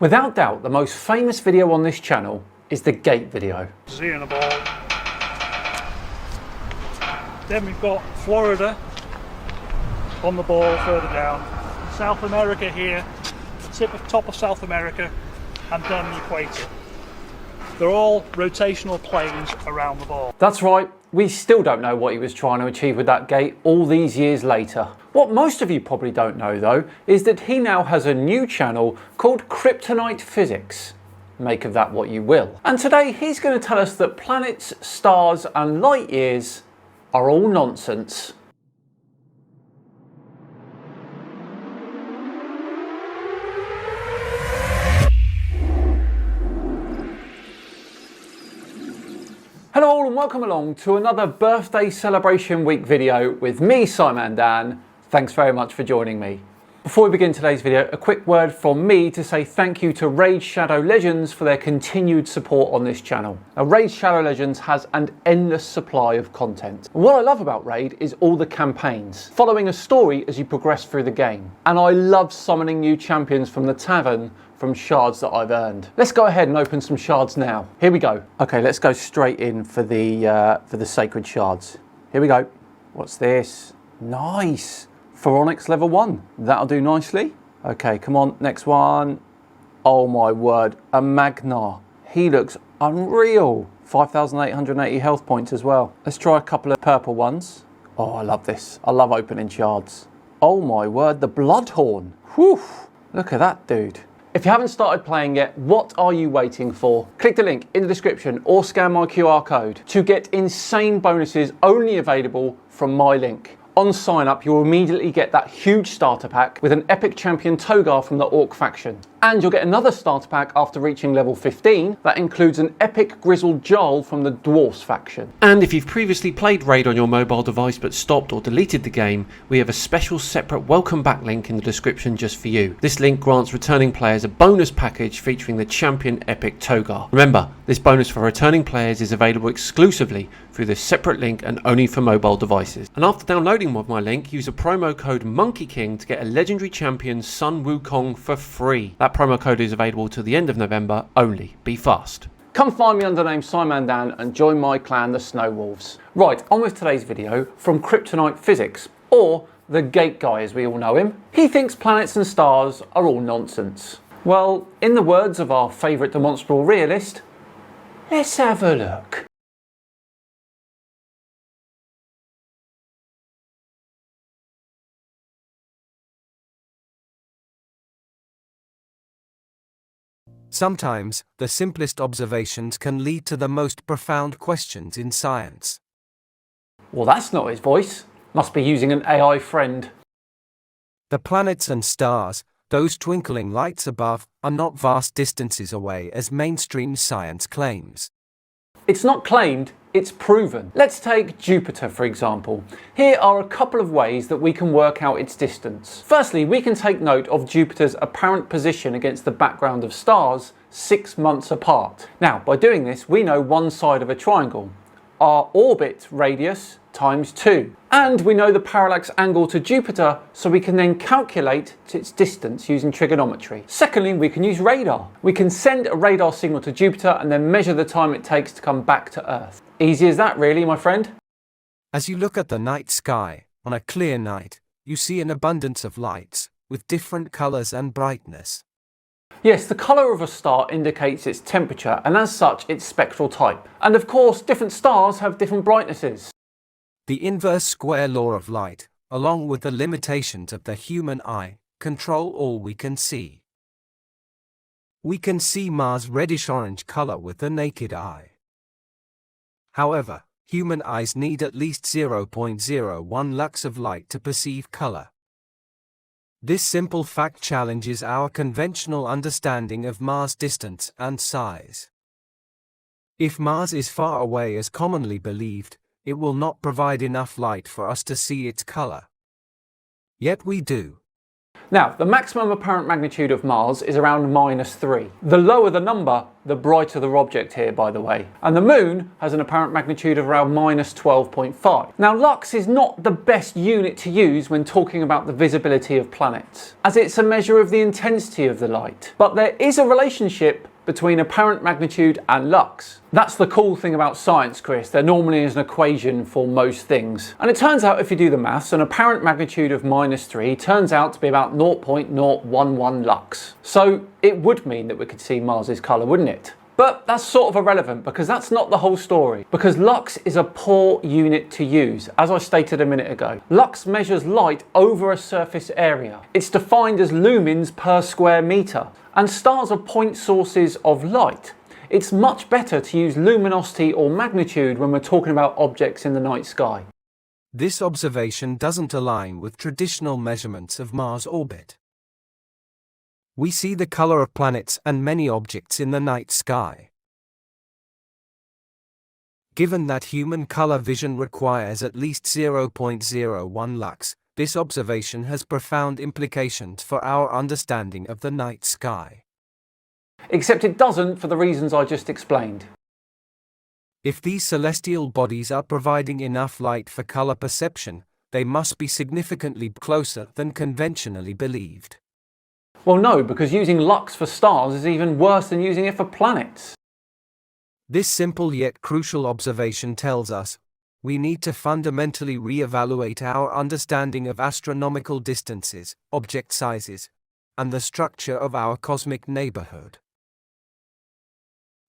Without doubt, the most famous video on this channel is the gate video. Seeing a ball. Then we've got Florida on the ball further down. South America here, top of South America, and then the equator. They're all rotational planes around the ball. That's right, we still don't know what he was trying to achieve with that gate all these years later. What most of you probably don't know though, is that he now has a new channel called Kryptonite Physics. Make of that what you will. And today he's going to tell us that planets, stars and light years are all nonsense. Hello all and welcome along to another birthday celebration week video with me, Simon Dan. Thanks very much for joining me. Before we begin today's video, a quick word from me to say thank you to Raid Shadow Legends for their continued support on this channel. Now, Raid Shadow Legends has an endless supply of content. And what I love about Raid is all the campaigns, following a story as you progress through the game. And I love summoning new champions from the tavern from shards that I've earned. Let's go ahead and open some shards now. Here we go. Okay, let's go straight in for the sacred shards. Here we go. What's this? Nice. Pharaonics level 1. That'll do nicely. Okay, come on, next one. Oh my word, a Magnar. He looks unreal. 5,880 health points as well. Let's try a couple of purple ones. Oh, I love this. I love opening shards. Oh my word, the Bloodhorn. Whew, look at that dude. If you haven't started playing yet, what are you waiting for? Click the link in the description or scan my QR code to get insane bonuses only available from my link. On sign up, you'll immediately get that huge starter pack with an epic champion Tagoar from the Orc faction. And you'll get another starter pack after reaching level 15 that includes an epic Grizzled Jarl from the Dwarves faction. And if you've previously played Raid on your mobile device but stopped or deleted the game, we have a special separate welcome back link in the description just for you. This link grants returning players a bonus package featuring the champion epic Tagoar. Remember, this bonus for returning players is available exclusively through this separate link and only for mobile devices. And after downloading with my link, use a promo code Monkey King to get a legendary champion Sun Wukong for free. That promo code is available till the end of November only. Be fast. Come find me under the name Simon Dan and join my clan, the Snow Wolves. Right, on with today's video from Kryptonite Physics, or the Gate Guy as we all know him. He thinks planets and stars are all nonsense. Well, in the words of our favourite demonstrable realist, let's have a look. Sometimes, the simplest observations can lead to the most profound questions in science. Well, that's not his voice. Must be using an AI friend. The planets and stars, those twinkling lights above, are not vast distances away as mainstream science claims. It's not claimed, it's proven. Let's take Jupiter for example. Here are a couple of ways that we can work out its distance. Firstly, we can take note of Jupiter's apparent position against the background of stars 6 months apart. Now, by doing this, we know one side of a triangle. Our orbit radius times 2. And we know the parallax angle to Jupiter, so we can then calculate its distance using trigonometry. Secondly, we can use radar. We can send a radar signal to Jupiter and then measure the time it takes to come back to Earth. Easy as that really, my friend. As you look at the night sky, on a clear night, you see an abundance of lights, with different colors and brightness. Yes, the colour of a star indicates its temperature and as such its spectral type. And of course, different stars have different brightnesses. The inverse square law of light, along with the limitations of the human eye, control all we can see. We can see Mars' reddish-orange color with the naked eye. However, human eyes need at least 0.01 lux of light to perceive color. This simple fact challenges our conventional understanding of Mars' distance and size. If Mars is far away as commonly believed, it will not provide enough light for us to see its color. Yet we do. Now, the maximum apparent magnitude of Mars is around -3. The lower the number, the brighter the object here, by the way. And the Moon has an apparent magnitude of around -12.5. Now, lux is not the best unit to use when talking about the visibility of planets, as it's a measure of the intensity of the light. But there is a relationship between apparent magnitude and lux. That's the cool thing about science, Chris. There normally is an equation for most things. And it turns out, if you do the maths, an apparent magnitude of -3 turns out to be about 0.011 lux. So it would mean that we could see Mars's colour, wouldn't it? But that's sort of irrelevant, because that's not the whole story. Because lux is a poor unit to use, as I stated a minute ago. Lux measures light over a surface area. It's defined as lumens per square metre. And stars are point sources of light. It's much better to use luminosity or magnitude when we're talking about objects in the night sky. This observation doesn't align with traditional measurements of Mars' orbit. We see the color of planets and many objects in the night sky. Given that human color vision requires at least 0.01 lux, this observation has profound implications for our understanding of the night sky. Except it doesn't, for the reasons I just explained. If these celestial bodies are providing enough light for color perception, they must be significantly closer than conventionally believed. Well, no, because using lux for stars is even worse than using it for planets. This simple yet crucial observation tells us we need to fundamentally re-evaluate our understanding of astronomical distances, object sizes, and the structure of our cosmic neighborhood.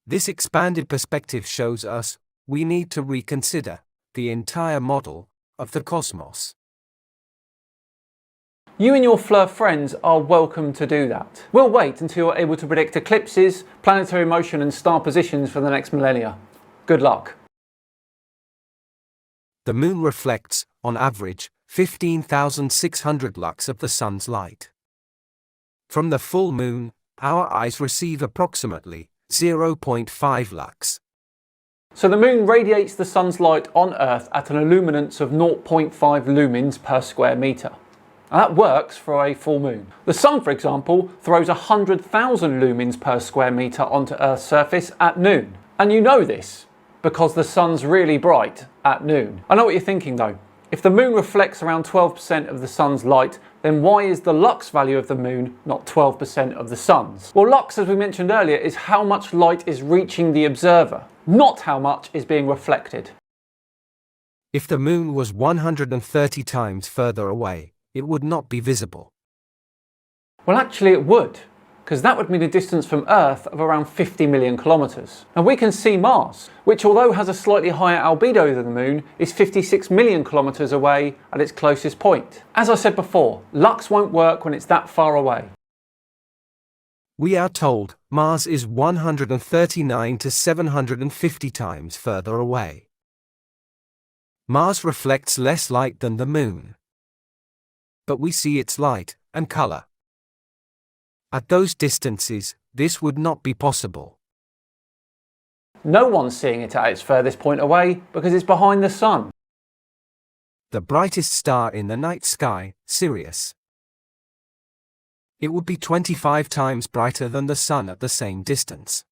This expanded perspective shows us we need to reconsider the entire model of the cosmos. You and your Fleur friends are welcome to do that. We'll wait until you're able to predict eclipses, planetary motion and star positions for the next millennia. Good luck. The Moon reflects, on average, 15,600 lux of the Sun's light. From the full Moon, our eyes receive approximately 0.5 lux. So the Moon radiates the Sun's light on Earth at an illuminance of 0.5 lumens per square metre. Now that works for a full moon. The Sun, for example, throws 100,000 lumens per square metre onto Earth's surface at noon. And you know this, because the Sun's really bright at noon. I know what you're thinking though. If the Moon reflects around 12% of the Sun's light, then why is the lux value of the Moon not 12% of the Sun's? Well, lux, as we mentioned earlier, is how much light is reaching the observer, not how much is being reflected. If the Moon was 130 times further away, it would not be visible. Well, actually it would, because that would mean a distance from Earth of around 50 million kilometres. Now we can see Mars, which although has a slightly higher albedo than the Moon, is 56 million kilometres away at its closest point. As I said before, lux won't work when it's that far away. We are told Mars is 139 to 750 times further away. Mars reflects less light than the Moon, but we see its light and color. At those distances, this would not be possible. No one's seeing it at its furthest point away because it's behind the Sun. The brightest star in the night sky, Sirius. It would be 25 times brighter than the Sun at the same distance.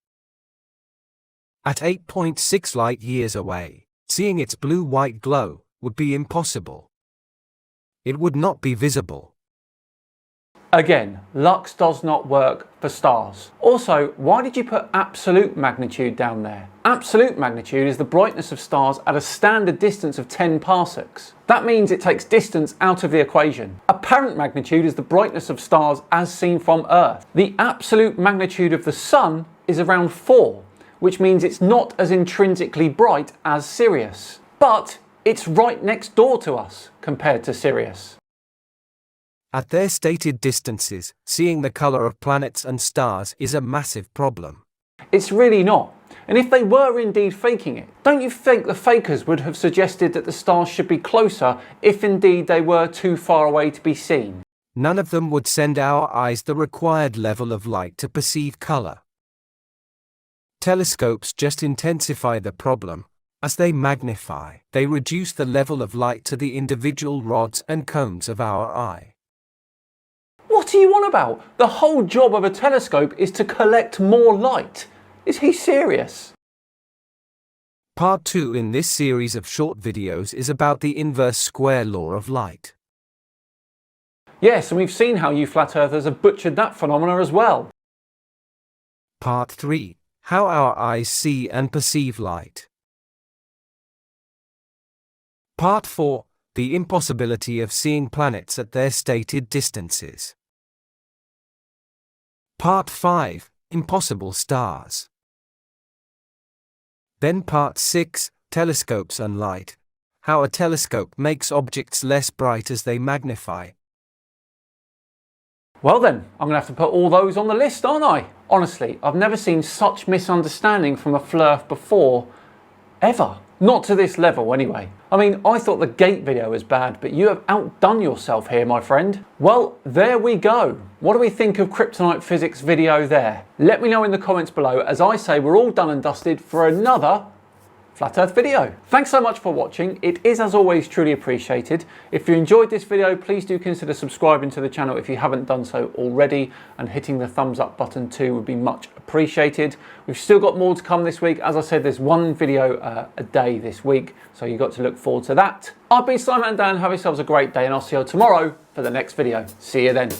At 8.6 light years away, seeing its blue-white glow would be impossible. It would not be visible. Again, lux does not work for stars. Also, why did you put absolute magnitude down there? Absolute magnitude is the brightness of stars at a standard distance of 10 parsecs. That means it takes distance out of the equation. Apparent magnitude is the brightness of stars as seen from Earth. The absolute magnitude of the Sun is around 4, which means it's not as intrinsically bright as Sirius. But it's right next door to us compared to Sirius. At their stated distances, seeing the color of planets and stars is a massive problem. It's really not. And if they were indeed faking it, don't you think the fakers would have suggested that the stars should be closer if indeed they were too far away to be seen? None of them would send our eyes the required level of light to perceive color. Telescopes just intensify the problem. As they magnify, they reduce the level of light to the individual rods and cones of our eye. What's he on about? The whole job of a telescope is to collect more light. Is he serious? Part 2 in this series of short videos is about the inverse square law of light. Yes, and we've seen how you flat earthers have butchered that phenomena as well. Part 3, how our eyes see and perceive light. Part 4, the impossibility of seeing planets at their stated distances. Part 5, impossible stars. Then Part 6, telescopes and light. How a telescope makes objects less bright as they magnify. Well then, I'm going to have to put all those on the list, aren't I? Honestly, I've never seen such misunderstanding from a flurf before, ever. Not to this level anyway. I mean, I thought the gate video was bad, but you have outdone yourself here, my friend. Well, there we go. What do we think of Kryptonite Physics video there? Let me know in the comments below. As I say, we're all done and dusted for another Flat Earth video. Thanks so much for watching. It is, as always, truly appreciated. If you enjoyed this video, please do consider subscribing to the channel if you haven't done so already, and hitting the thumbs up button too would be much appreciated. We've still got more to come this week. As I said, there's one video a day this week, so you've got to look forward to that. I've been Simon Dan. Have yourselves a great day, and I'll see you tomorrow for the next video. See you then.